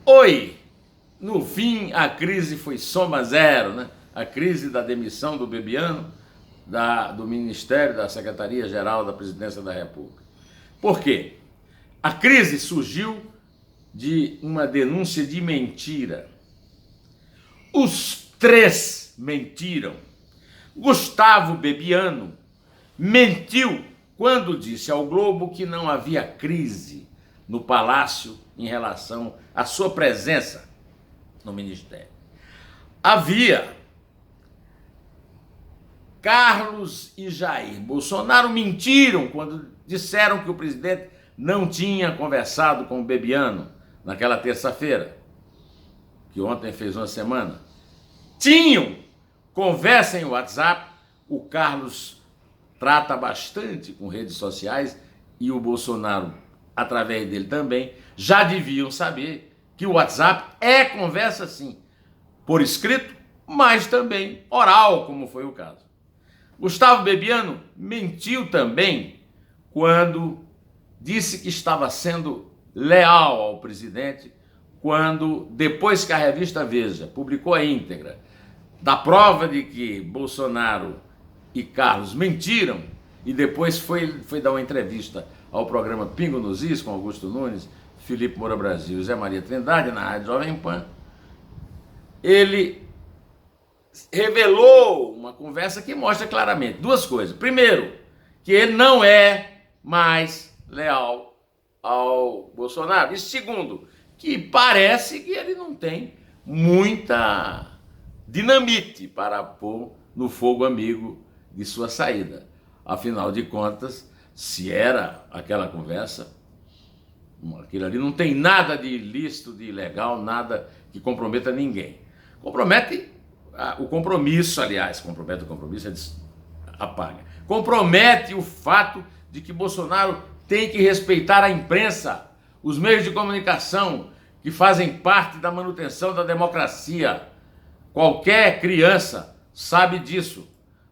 Oi! No fim, a crise foi soma zero, né? A crise da demissão do Bebiano, do Ministério da Secretaria-Geral da Presidência da República. Por quê? A crise surgiu de uma denúncia de mentira. Os três mentiram. Gustavo Bebiano mentiu quando disse ao Globo que não havia crise no Palácio em relação à sua presença no Ministério. Havia. Carlos e Jair Bolsonaro mentiram quando disseram que o presidente não tinha conversado com o Bebiano naquela terça-feira, que ontem fez uma semana. Tinham conversa em WhatsApp, o Carlos trata bastante com redes sociais e o Bolsonaro, através dele também, já deviam saber que o WhatsApp é conversa sim, por escrito, mas também oral, como foi o caso. Gustavo Bebiano mentiu também quando disse que estava sendo leal ao presidente, quando, depois que a revista Veja publicou a íntegra da prova de que Bolsonaro e Carlos mentiram, e depois foi dar uma entrevista ao programa Pingo nos Is, com Augusto Nunes, Felipe Moura Brasil e Zé Maria Trindade, na Rádio Jovem Pan, ele revelou uma conversa que mostra claramente duas coisas. Primeiro, que ele não é mais leal ao Bolsonaro. E segundo, que parece que ele não tem muita dinamite para pôr no fogo amigo de sua saída. Afinal de contas, se era aquela conversa, aquilo ali não tem nada de ilícito, de ilegal, nada que comprometa ninguém. Compromete o compromisso, aliás, compromete o compromisso, apaga. Compromete o fato de que Bolsonaro tem que respeitar a imprensa, os meios de comunicação que fazem parte da manutenção da democracia. Qualquer criança sabe disso.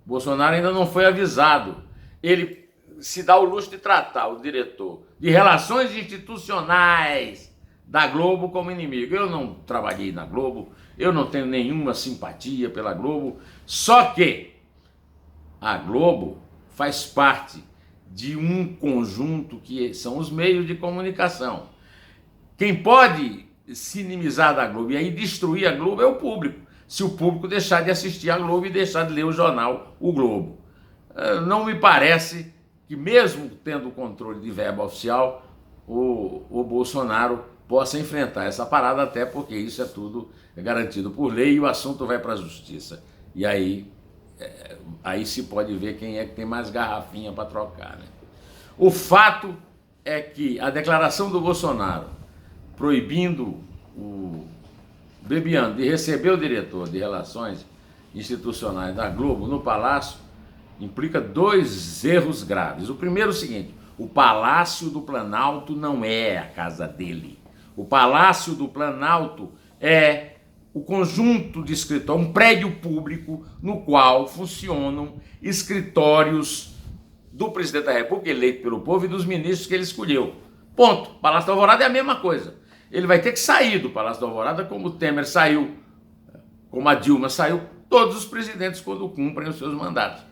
Bolsonaro ainda não foi avisado. Ele se dá o luxo de tratar o diretor de relações institucionais da Globo como inimigo. Eu não trabalhei na Globo, eu não tenho nenhuma simpatia pela Globo, só que a Globo faz parte de um conjunto que são os meios de comunicação. Quem pode se inimizar da Globo e aí destruir a Globo é o público, se o público deixar de assistir a Globo e deixar de ler o jornal O Globo. Não me parece que, mesmo tendo o controle de verba oficial, o Bolsonaro possa enfrentar essa parada, até porque isso é tudo garantido por lei e o assunto vai para a justiça. E aí se pode ver quem é que tem mais garrafinha para trocar, né? O fato é que a declaração do Bolsonaro proibindo o Bebiano de receber o diretor de Relações Institucionais da Globo no Palácio implica dois erros graves. O primeiro é o seguinte: o Palácio do Planalto não é a casa dele. O Palácio do Planalto é o conjunto de escritórios, um prédio público no qual funcionam escritórios do presidente da República, eleito pelo povo, e dos ministros que ele escolheu. Ponto. Palácio da Alvorada é a mesma coisa. Ele vai ter que sair do Palácio da Alvorada, como o Temer saiu, como a Dilma saiu, todos os presidentes quando cumprem os seus mandatos.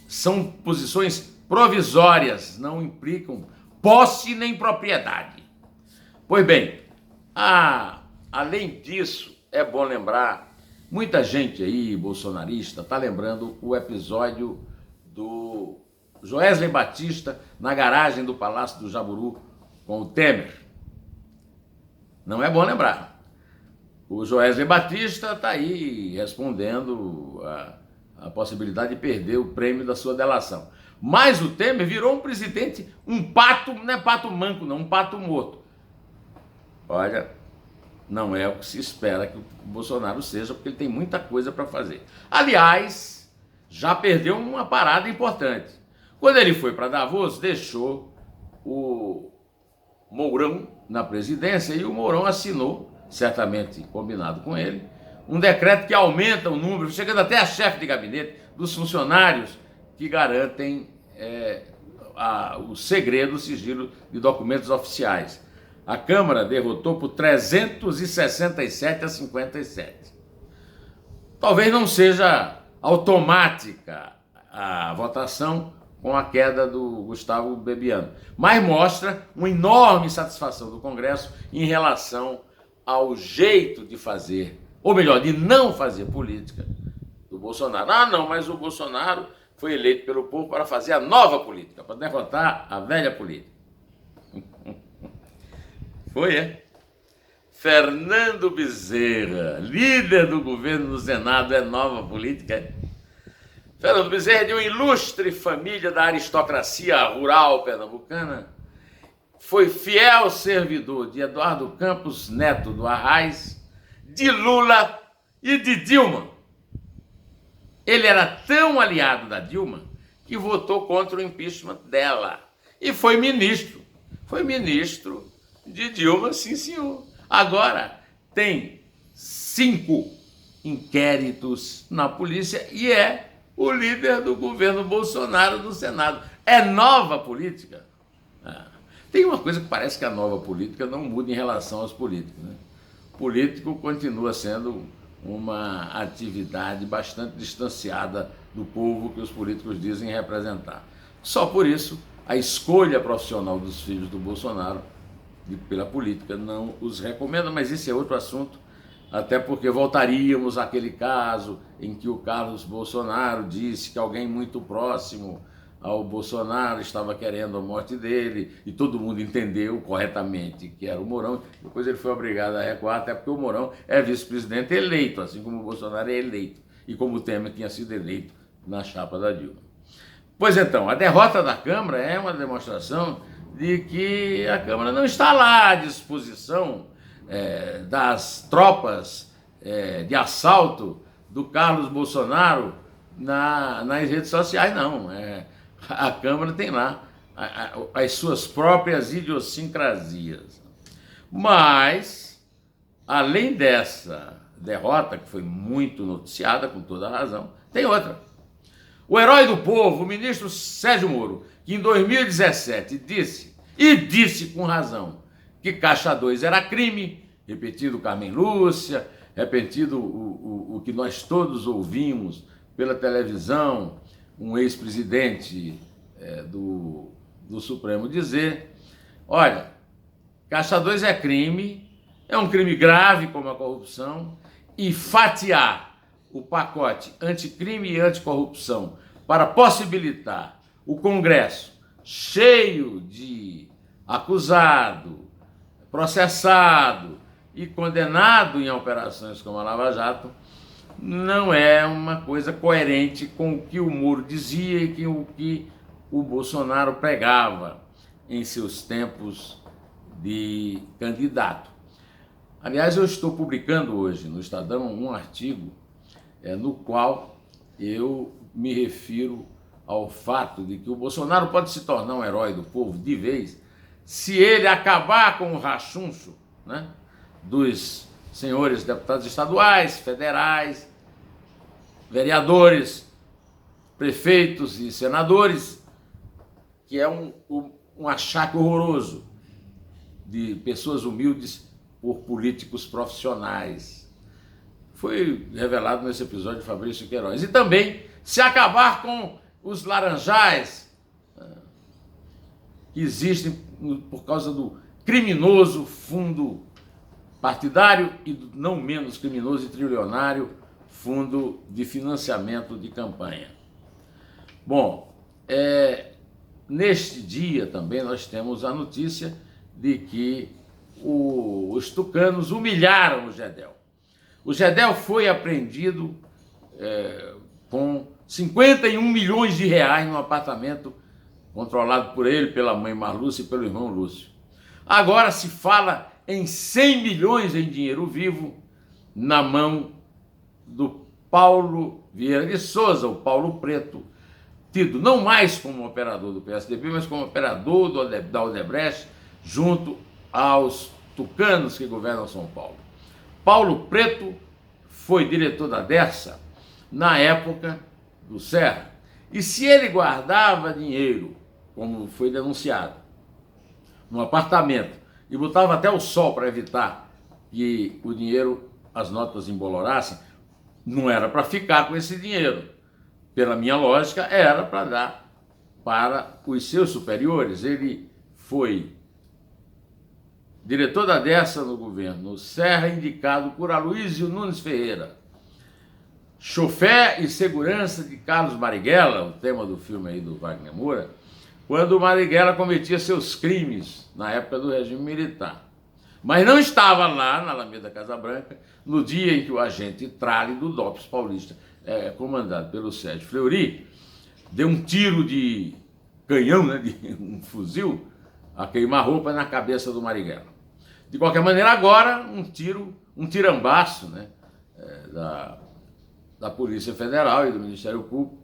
São posições provisórias, não implicam posse nem propriedade. Pois bem, além disso, é bom lembrar, muita gente aí, bolsonarista, está lembrando o episódio do Joesley Batista na garagem do Palácio do Jaburu com o Temer. Não é bom lembrar. O Joesley Batista está aí respondendo a possibilidade de perder o prêmio da sua delação. Mas o Temer virou um presidente, um pato, não é pato manco não, um pato morto. Olha, não é o que se espera que o Bolsonaro seja, porque ele tem muita coisa para fazer. Aliás, já perdeu uma parada importante. Quando ele foi para Davos, deixou o Mourão na presidência e o Mourão assinou, certamente combinado com ele, um decreto que aumenta o número, chegando até a chefe de gabinete, dos funcionários que garantem o segredo, o sigilo de documentos oficiais. A Câmara derrotou por 367 a 57. Talvez não seja automática a votação com a queda do Gustavo Bebiano, mas mostra uma enorme satisfação do Congresso em relação ao jeito de fazer, ou melhor, de não fazer política do Bolsonaro. Ah, não, mas o Bolsonaro foi eleito pelo povo para fazer a nova política, para derrotar a velha política. Foi, é? Fernando Bezerra, líder do governo no Senado, é nova política, é? Fernando Bezerra é de uma ilustre família da aristocracia rural pernambucana. Foi fiel servidor de Eduardo Campos Neto do Arraes, de Lula e de Dilma. Ele era tão aliado da Dilma que votou contra o impeachment dela. E foi ministro. Foi ministro de Dilma, sim, senhor. Agora tem 5 inquéritos na polícia e é o líder do governo Bolsonaro no Senado. É nova política? Tem uma coisa que parece que a nova política não muda em relação aos políticos, né? O político continua sendo uma atividade bastante distanciada do povo que os políticos dizem representar. Só por isso, a escolha profissional dos filhos do Bolsonaro pela política não os recomenda, mas esse é outro assunto, até porque voltaríamos àquele caso em que o Carlos Bolsonaro disse que alguém muito próximo ao Bolsonaro estava querendo a morte dele, e todo mundo entendeu corretamente que era o Mourão. Depois ele foi obrigado a recuar, até porque o Mourão é vice-presidente eleito, assim como o Bolsonaro é eleito, e como o Temer tinha sido eleito na chapa da Dilma. Pois então, a derrota da Câmara é uma demonstração de que a Câmara não está lá à disposição das tropas de assalto do Carlos Bolsonaro nas redes sociais, não. A Câmara tem lá as suas próprias idiosincrasias. Mas, além dessa derrota, que foi muito noticiada, com toda a razão, tem outra. O herói do povo, o ministro Sérgio Moro, que em 2017 disse com razão, que Caixa 2 era crime, repetido Carmen Lúcia, repetido o que nós todos ouvimos pela televisão, um ex-presidente do Supremo dizer, olha, Caixa 2 é crime, é um crime grave como a corrupção, e fatiar o pacote anticrime e anticorrupção para possibilitar o Congresso cheio de acusado, processado e condenado em operações como a Lava Jato, não é uma coisa coerente com o que o Moro dizia e com o que o Bolsonaro pregava em seus tempos de candidato. Aliás, eu estou publicando hoje no Estadão um artigo no qual eu me refiro ao fato de que o Bolsonaro pode se tornar um herói do povo de vez se ele acabar com o rachuncho, né, dos senhores deputados estaduais, federais, vereadores, prefeitos e senadores, que é um achaque horroroso de pessoas humildes por políticos profissionais. Foi revelado nesse episódio de Fabrício Queiroz. E também se acabar com os laranjais que existem por causa do criminoso fundo partidário e do não menos criminoso e trilionário fundo de financiamento de campanha. Bom, neste dia também nós temos a notícia de que os tucanos humilharam o Gedel. O Gedel foi apreendido com 51 milhões de reais num apartamento controlado por ele, pela mãe Marlúcia e pelo irmão Lúcio. Agora se fala em 100 milhões em dinheiro vivo na mão do Paulo Vieira de Souza, o Paulo Preto, tido não mais como operador do PSDB, mas como operador da Odebrecht, junto aos tucanos que governam São Paulo. Paulo Preto foi diretor da Dersa na época do Serra. E se ele guardava dinheiro, como foi denunciado, num apartamento e botava até o sol para evitar que o dinheiro, as notas embolorassem, não era para ficar com esse dinheiro. Pela minha lógica, era para dar para os seus superiores. Ele foi diretor da DERSA no governo Serra, indicado por Aloysio Nunes Ferreira. Chofé e segurança de Carlos Marighella, o tema do filme aí do Wagner Moura, quando o Marighella cometia seus crimes na época do regime militar. Mas não estava lá na Alameda Casa Branca no dia em que o agente Tralli do DOPS paulista, comandado pelo Sérgio Fleury, deu um tiro de canhão, né, de um fuzil, a queima-roupa na cabeça do Marighella. De qualquer maneira, agora um tirambaço, né, da Polícia Federal e do Ministério Público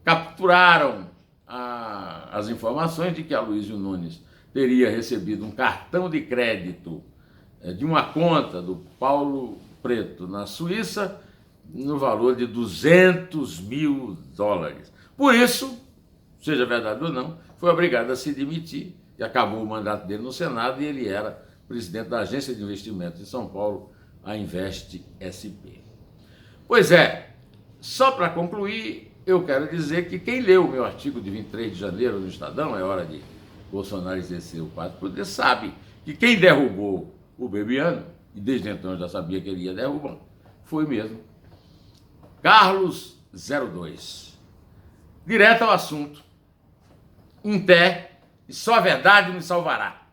capturaram as informações de que Aloysio Nunes teria recebido um cartão de crédito de uma conta do Paulo Preto na Suíça no valor de $200 mil. Por isso, seja verdade ou não, foi obrigado a se demitir e acabou o mandato dele no Senado e ele era presidente da Agência de Investimentos de São Paulo, a Invest SP. Pois é, só para concluir, eu quero dizer que quem leu o meu artigo de 23 de janeiro no Estadão, é hora de Bolsonaro exercer o quarto poder, sabe que quem derrubou o Bebiano, e desde então eu já sabia que ele ia derrubar, foi mesmo Carlos 02. Direto ao assunto, em pé, e só a verdade me salvará.